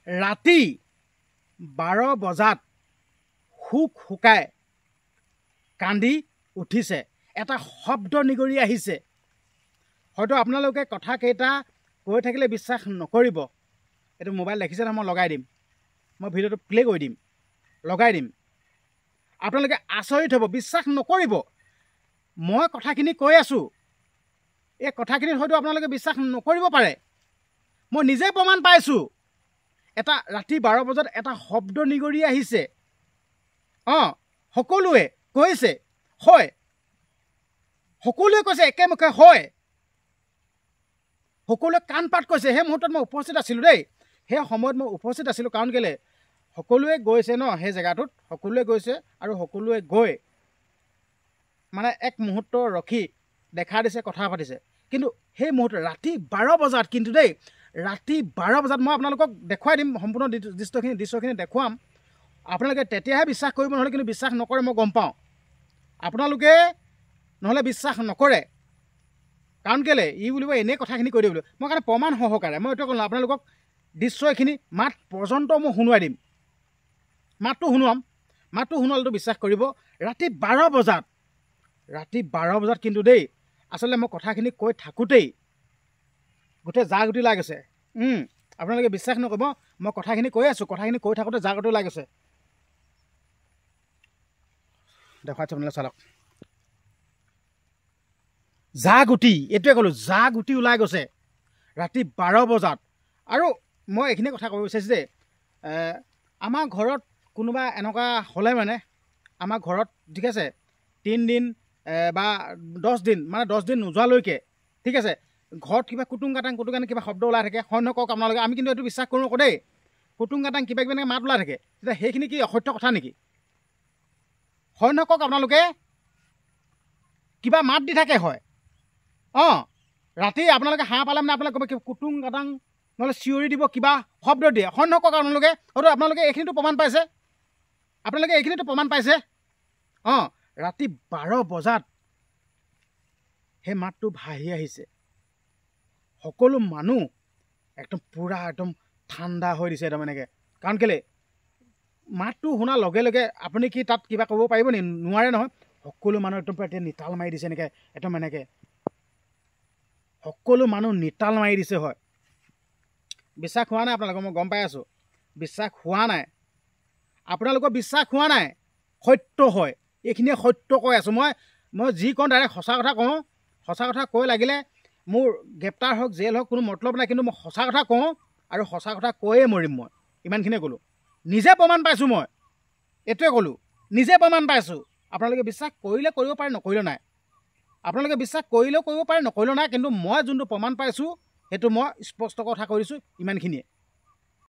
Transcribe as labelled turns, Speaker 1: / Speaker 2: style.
Speaker 1: ৰাতি 12 বজাত হুক হুকাই কান্দি উঠিছে, এটা শব্দ নিগৰি আহিছে। হয়তো আপোনালোকে কথাকেইটা কৈ থাকিলে বিশ্বাস নকৰিব। এইটো মোবাইল দেখিছে নহয়, মই লগাই দিম, মই ভিডিঅ'টো প্লে কৰি দিম, লগাই দিম। আপোনালোকে আচৰিত হ'ব, বিশ্বাস নকৰিব। মই কথাখিনি কৈ আছোঁ, এই কথাখিনিত হয়তো আপোনালোকে বিশ্বাস নকৰিব পাৰে। মই নিজে প্ৰমাণ পাইছোঁ। এটা ৰাতি 12 বজাত এটা শব্দ নিগৰি আহিছে। সকলোৱে কৈছে হয়, সকলোৱে কৈছে একেমুখে হয়, সকলোৱে কাণ পাত কৈছে। সেই মুহূৰ্তত মই উপস্থিত আছিলোঁ দেই, সেই সময়ত মই উপস্থিত আছিলোঁ। কাৰণ কেলৈ, সকলোৱে গৈছে ন সেই জেগাটোত, সকলোৱে গৈছে আৰু সকলোৱে গৈ মানে এক মুহূৰ্ত ৰখি দেখা দিছে, কথা পাতিছে। কিন্তু সেই মুহূৰ্তত ৰাতি 12 বজাত কিন্তু দেই, ৰাতি 12 বজাত মই আপোনালোকক দেখুৱাই দিম, সম্পূৰ্ণ দৃশ্যখিনি দেখুৱাম। আপোনালোকে তেতিয়াহে বিশ্বাস কৰিব, নহ'লে কিন্তু বিশ্বাস নকৰে, মই গম পাওঁ। আপোনালোকে নহ'লে বিশ্বাস নকৰে। কাৰণ কেলৈ, ই বুলিব এনেই কথাখিনি কৈ দিয়ে বুলি। মই কাৰণে প্ৰমাণ সহকাৰে মই এইটো ক'লোঁ আপোনালোকক, দৃশ্য এইখিনি মাত পৰ্যন্ত মই শুনোৱাই দিম। মাতটো শুনোৱালেতো বিশ্বাস কৰিব। ৰাতি 12 বজাত কিন্তু দেই, আচলতে মই কথাখিনি কৈ থাকোঁতেই গোটেই জাগতি ওলাই গৈছে। আপোনালোকে বিশ্বাস নকৰিব, মই কথাখিনি কৈ আছোঁ, কথাখিনি কৈ থাকোঁতে জাগতি ওলাই গৈছে। দেখুৱাইছোঁ আপোনালোকে চাওক, জাগুটি, এইটোৱে ক'লোঁ, জাগুটি ওলাই গৈছে ৰাতি 12 বজাত। আৰু মই এইখিনি কথা ক'ব বিচাৰিছোঁ যে আমাৰ ঘৰত কোনোবা এনেকুৱা হ'লে মানে, আমাৰ ঘৰত ঠিক আছে 3 দিন বা 10 দিন, মানে 10 দিন নোযোৱালৈকে ঠিক আছে, ঘৰত কিবা কুটুং কাটাং কিবা শব্দ ওলাই থাকে, হয় নহয় কওক আপোনালোকে? আমি কিন্তু এইটো বিশ্বাস কৰোঁ আকৌ দেই, কুটুং কাটাং কিবা কিবি এনেকৈ মাত ওলাই থাকে, তেতিয়া সেইখিনি কি অসত্য কথা নেকি? হয় নহয় কওক আপোনালোকে? কিবা মাত দি থাকে হয়, ৰাতি আপোনালোকে হাঁহ পালে মানে আপোনালোকে ক'ব কুটুং কাটাং, নহ'লে চিঞৰি দিব, কিবা শব্দ দিয়ে, হয় নহয় কওক আপোনালোকে? হয়তো আপোনালোকে এইখিনিতো প্ৰমাণ পাইছে, ৰাতি 12 বজাত সেই মাতটো ভাহি আহিছে। সকলো মানুহ একদম পূৰা একদম ঠাণ্ডা হৈ দিছে একদম এনেকৈ। কাৰণ কেলৈ, মাতটো শুনাৰ লগে লগে আপুনি কি তাত কিবা ক'ব পাৰিব নি? নোৱাৰে নহয়। সকলো মানুহ একদম এতিয়া নিতাল মাৰি দিছে এনেকৈ, একদম এনেকৈ সকলো মানুহ নিতাল মাৰি দিছে। হয়, বিশ্বাস হোৱা নাই আপোনালোকৰ, মই গম পাই আছোঁ, বিশ্বাস হোৱা নাই আপোনালোকৰ, বিশ্বাস হোৱা নাই। সত্য হয়, এইখিনিয়ে সত্য কৈ আছোঁ মই যি কওঁ ডাইৰেক্ট সঁচা কথা কওঁ। সঁচা কথা কৈ লাগিলে মোৰ গ্ৰেপ্তাৰ হওক, জেল হওক, কোনো মতলব নাই, কিন্তু মই সঁচা কথা কওঁ আৰু সঁচা কথা কৈয়ে মৰিম। মই ইমানখিনিয়ে ক'লোঁ, নিজে প্ৰমাণ পাইছোঁ। মই এইটোৱে ক'লোঁ, নিজে প্ৰমাণ পাইছোঁ। আপোনালোকে বিশ্বাস কৰিলে কৰিব পাৰে, নকৰিলেও নাই। আপোনালোকে বিশ্বাস কৰিলেও কৰিব পাৰে, নকৰিলেও নাই। কিন্তু মই যোনটো প্ৰমাণ পাইছোঁ সেইটো মই স্পষ্ট কথা কৈ দিছোঁ, ইমানখিনিয়ে।